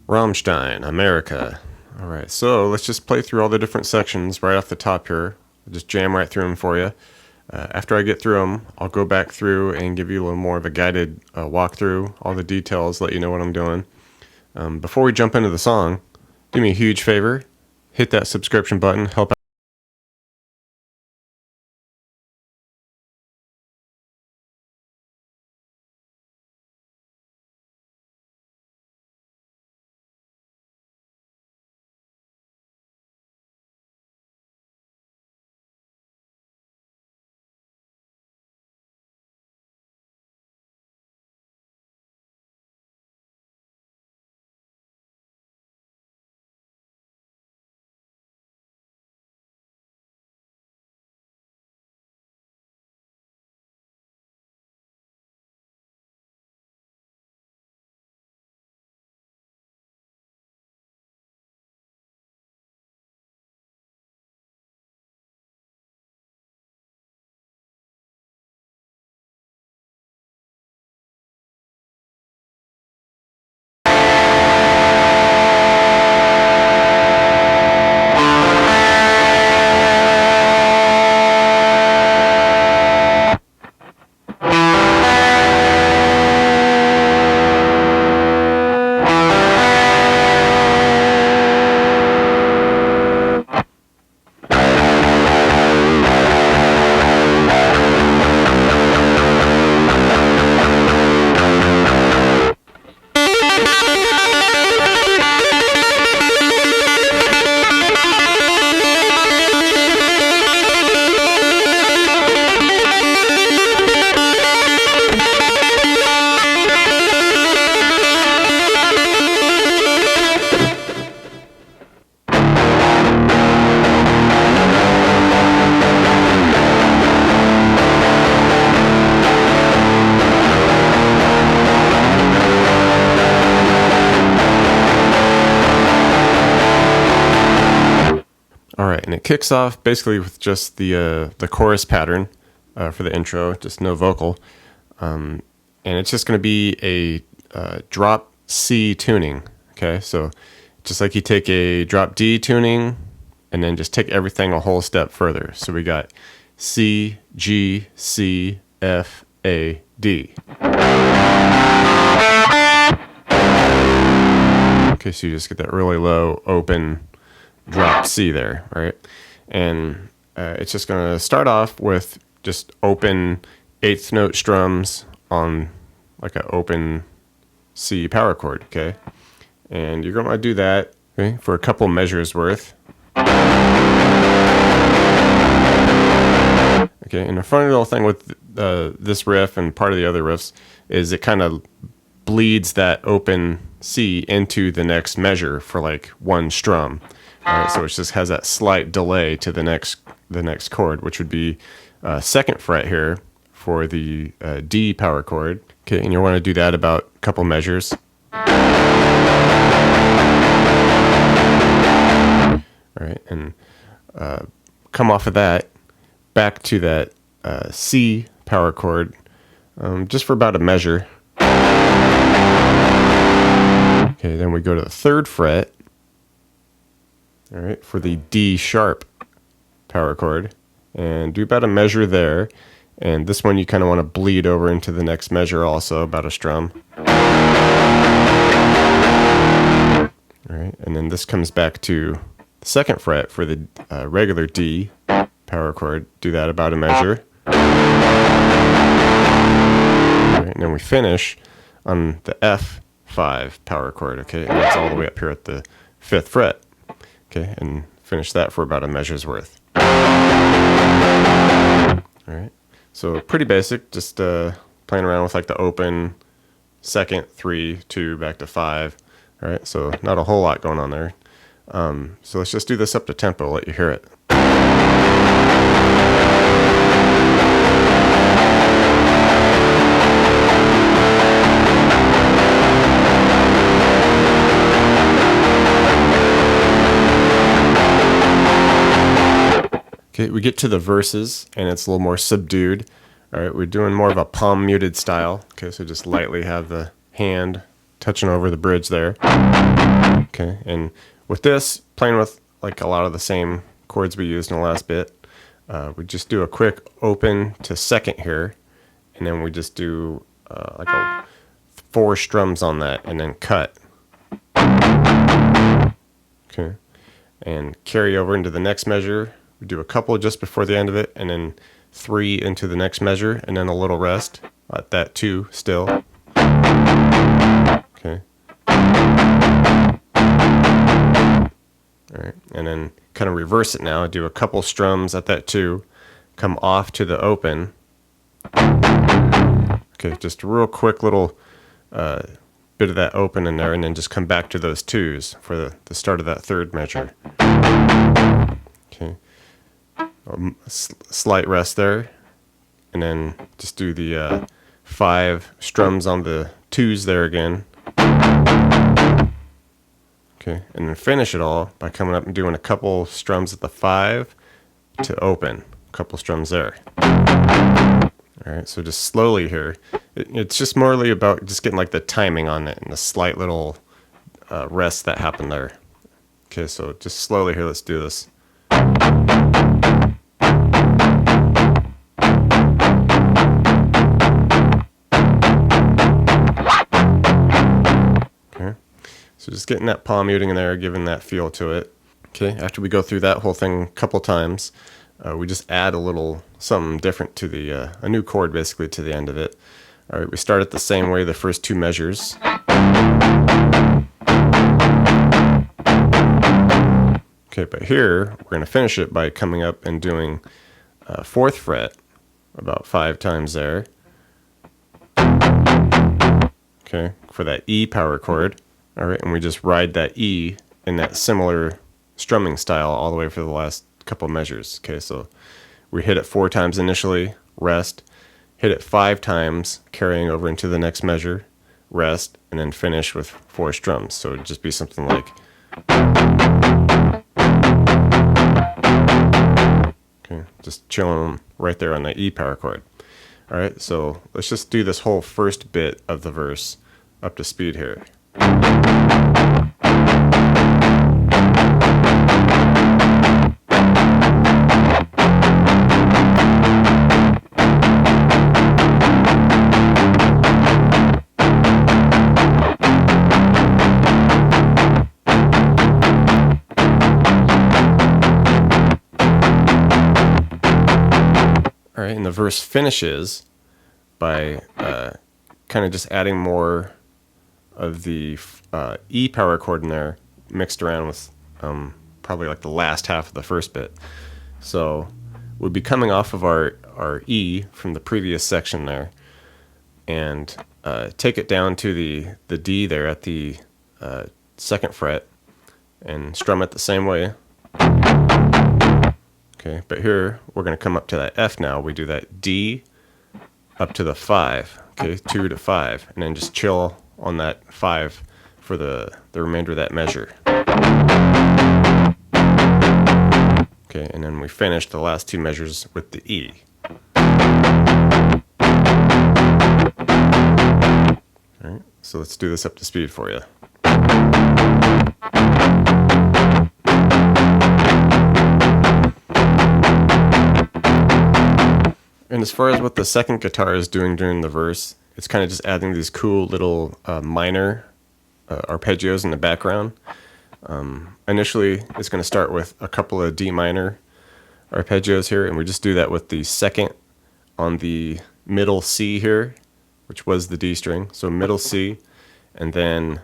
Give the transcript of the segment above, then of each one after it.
Rammstein Amerika. Alright, so let's just play through all the different sections right off the top here. I'll just jam right through them for you. After I get through them, I'll go back through and give you a little more of a guided walkthrough, all the details, let you know what I'm doing. Before we jump into the song, do me a huge favor, hit that subscription button, help out. Alright, and it kicks off basically with just the chorus pattern for the intro, just no vocal. And it's just going to be a drop C tuning. Okay, so just like you take a drop D tuning and then just take everything a whole step further. So we got C, G, C, F, A, D. Okay, so you just get that really low open drop C there, right? And it's just going to start off with just open eighth note strums on like an open C power chord, okay? And you're going to do that, okay, for a couple measures worth. Okay, and the funny little thing with this riff and part of the other riffs is it kind of bleeds that open C into the next measure for like one strum. All right, so it just has that slight delay to the next chord, which would be second fret here for the D power chord. Okay, and you want to do that about a couple measures. All right, and come off of that back to that C power chord, just for about a measure. Okay, then we go to the third fret. All right, for the D sharp power chord, and do about a measure there. And this one you kind of want to bleed over into the next measure also, about a strum. All right, and then this comes back to the second fret for the regular D power chord. Do that about a measure. All right, and then we finish on the F5 power chord, okay? And that's all the way up here at the 5th fret. Okay, and finish that for about a measure's worth. All right, so pretty basic, just playing around with like the open, second, 3, 2, back to 5. All right, so not a whole lot going on there. So let's just do this up to tempo, let you hear it. Okay, we get to the verses, and it's a little more subdued. All right, we're doing more of a palm muted style. Okay, so just lightly have the hand touching over the bridge there. Okay, and with this, playing with like a lot of the same chords we used in the last bit, we just do a quick open to second here, and then we just do like a 4 strums on that, and then cut. Okay, and carry over into the next measure. We do a couple just before the end of it, and then 3 into the next measure, and then a little rest at that 2 still. Okay. All right, and then kind of reverse it now. Do a couple strums at that 2, come off to the open. Okay, just a real quick little bit of that open in there, and then just come back to those 2s for the start of that 3rd measure. Okay, slight rest there, and then just do the 5 strums on the 2s there again. Okay, and then finish it all by coming up and doing a couple strums at the 5 to open. A couple strums there. All right, so just slowly here. It's just morely about just getting like the timing on it and the slight little rest that happened there. Okay, so just slowly here, let's do this. So just getting that palm muting in there, giving that feel to it. Okay, after we go through that whole thing a couple times, we just add a little something different to the, a new chord basically to the end of it. All right, we start it the same way the first 2 measures. Okay, but here we're going to finish it by coming up and doing 4th fret about 5 times there. Okay, for that E power chord. All right, and we just ride that E in that similar strumming style all the way for the last couple measures. Okay, so we hit it 4 times initially, rest, hit it 5 times, carrying over into the next measure, rest, and then finish with 4 strums. So it'd just be something like. Okay, just chilling right there on the E power chord. All right, so let's just do this whole first bit of the verse up to speed here. All right, and the verse finishes by kind of just adding more of the E power chord in there, mixed around with probably like the last half of the first bit. So we'd be coming off of our E from the previous section there, and take it down to the D there at the 2nd fret, and strum it the same way. Okay, but here we're going to come up to that F now. We do that D up to the 5, okay, 2 to 5, and then just chill on that 5 for the remainder of that measure. Okay, and then we finish the last 2 measures with the E. All right, so let's do this up to speed for you. And as far as what the second guitar is doing during the verse, it's kind of just adding these cool little minor arpeggios in the background. Initially, it's going to start with a couple of D minor arpeggios here, and we just do that with the 2nd on the middle C here, which was the D string. So middle C, and then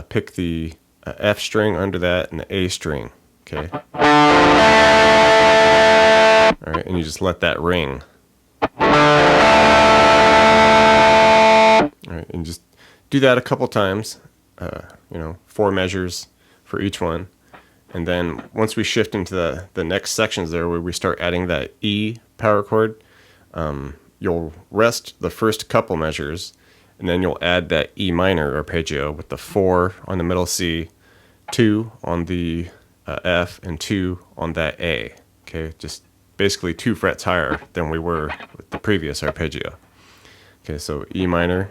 pick the F string under that and the A string. Okay. All right, and you just let that ring. All right, and just do that a couple times, 4 measures for each one. And then once we shift into the next sections there where we start adding that E power chord, you'll rest the first couple measures, and then you'll add that E minor arpeggio with the 4 on the middle C, 2 on the F, and 2 on that A. Okay, just basically 2 frets higher than we were with the previous arpeggio. Okay, so E minor,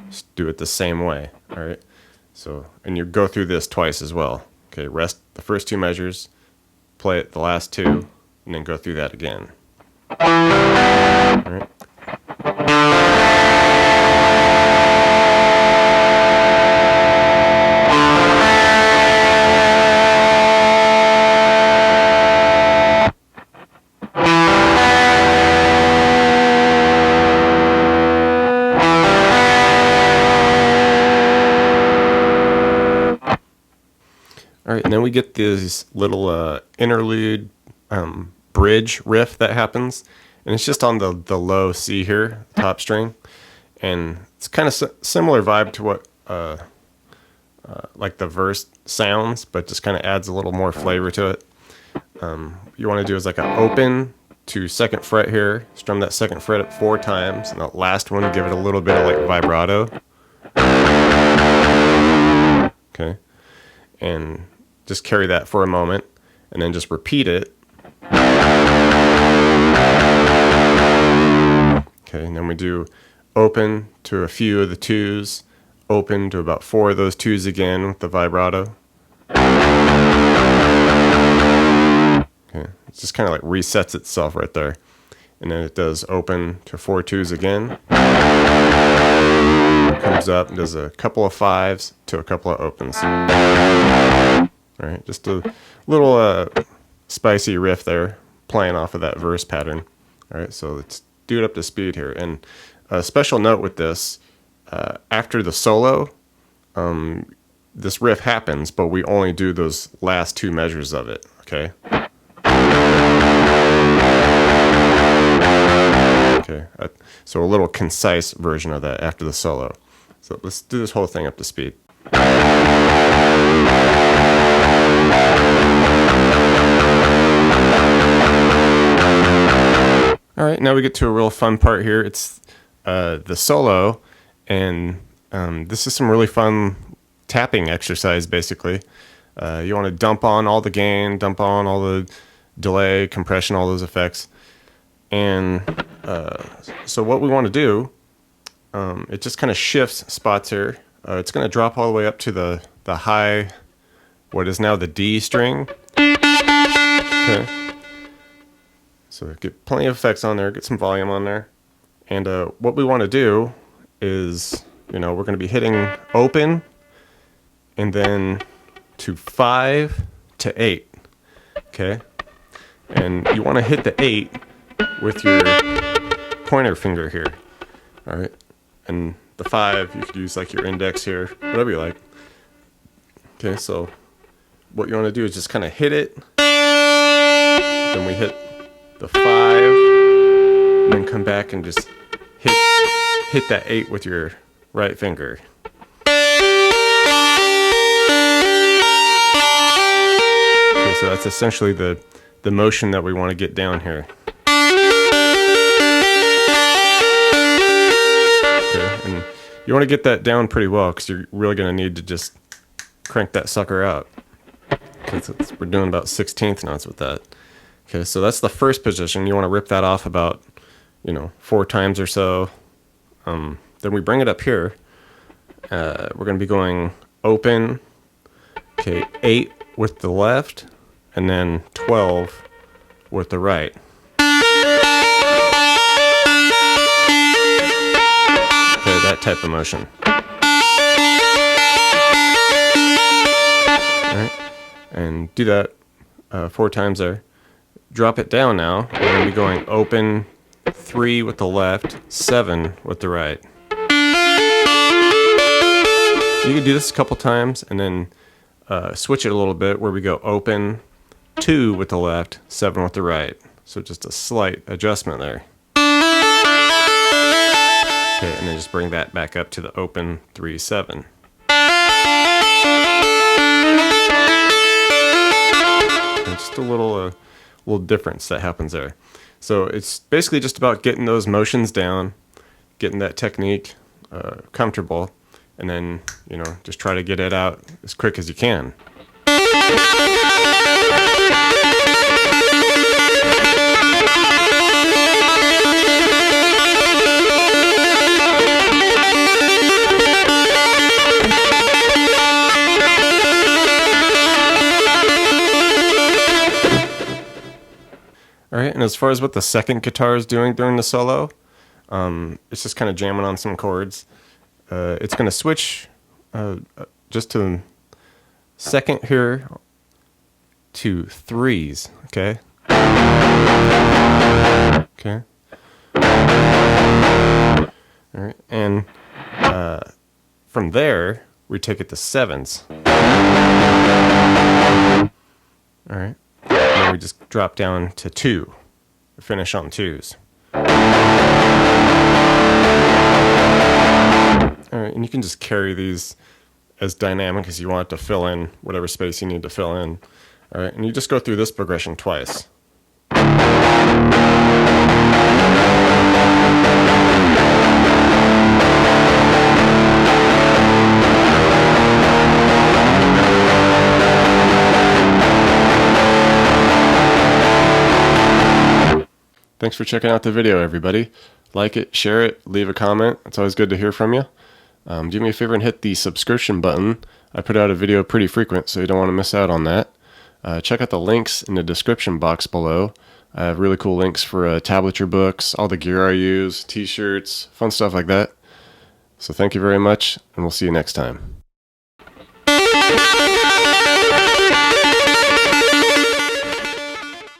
just do it the same way. All right, So, and you go through this twice as well. Okay, rest the first two measures, play it the last two, and then go through that again. All right. All right, and then we get this little interlude bridge riff that happens, and it's just on the low C here, top string, and it's kind of similar vibe to what like the verse sounds, but just kind of adds a little more flavor to it. You want to do is like an open to second fret here, strum that second fret up 4 times, and the last one give it a little bit of like vibrato. Okay, and just carry that for a moment, and then just repeat it. Okay, and then we do open to a few of the 2s, open to about 4 of those 2s again with the vibrato. Okay, it just kind of like resets itself right there. And then it does open to 4 2s again. Comes up and does a couple of 5s to a couple of opens. All right, just a little spicy riff there, playing off of that verse pattern. All right, so let's do it up to speed here. And a special note with this, after the solo, this riff happens, but we only do those last 2 measures of it, okay? Okay, so a little concise version of that after the solo. So let's do this whole thing up to speed. All right, now we get to a real fun part here. It's the solo, and this is some really fun tapping exercise, basically. You want to dump on all the gain, dump on all the delay, compression, all those effects. And so what we want to do, it just kind of shifts spots here. It's going to drop all the way up to the high, what is now the D string. Okay. So get plenty of effects on there, get some volume on there. And what we want to do is, we're going to be hitting open and then to 5 to 8. Okay. And you want to hit the 8 with your pointer finger here. All right. And the 5, you could use like your index here, whatever you like. Okay, so what you want to do is just kind of hit it. Then we hit the 5, and then come back and just hit that 8 with your right finger. Okay, so that's essentially the motion that we want to get down here. Okay, and you want to get that down pretty well because you're really going to need to just crank that sucker out. Okay, so we're doing about 16th notes with that. Okay, so that's the first position. You want to rip that off about, 4 times or so. Then we bring it up here. We're going to be going open, okay, 8 with the left, and then 12 with the right. Okay, that type of motion. All right, and do that 4 times there. Drop it down now. We're going to be going open 3 with the left, 7 with the right. You can do this a couple times and then switch it a little bit where we go open 2 with the left, 7 with the right. So just a slight adjustment there. Okay, and then just bring that back up to the open 3, 7. And just a little difference that happens there. So it's basically just about getting those motions down, getting that technique comfortable, and then, just try to get it out as quick as you can. right, and as far as what the second guitar is doing during the solo, it's just kind of jamming on some chords. It's going to switch just to second here to threes, okay? Okay. All right, and from there, we take it to sevens. All right, and then we just drop down to two, finish on twos. All right, and you can just carry these as dynamic as you want to fill in whatever space you need to fill in. All right, and you just go through this progression twice. Thanks for checking out the video, everybody. Like it, share it, leave a comment. It's always good to hear from you. Do me a favor and hit the subscription button. I put out a video pretty frequent, so you don't want to miss out on that. Check out the links in the description box below. I have really cool links for tablature books, all the gear I use, t-shirts, fun stuff like that. So thank you very much, and we'll see you next time.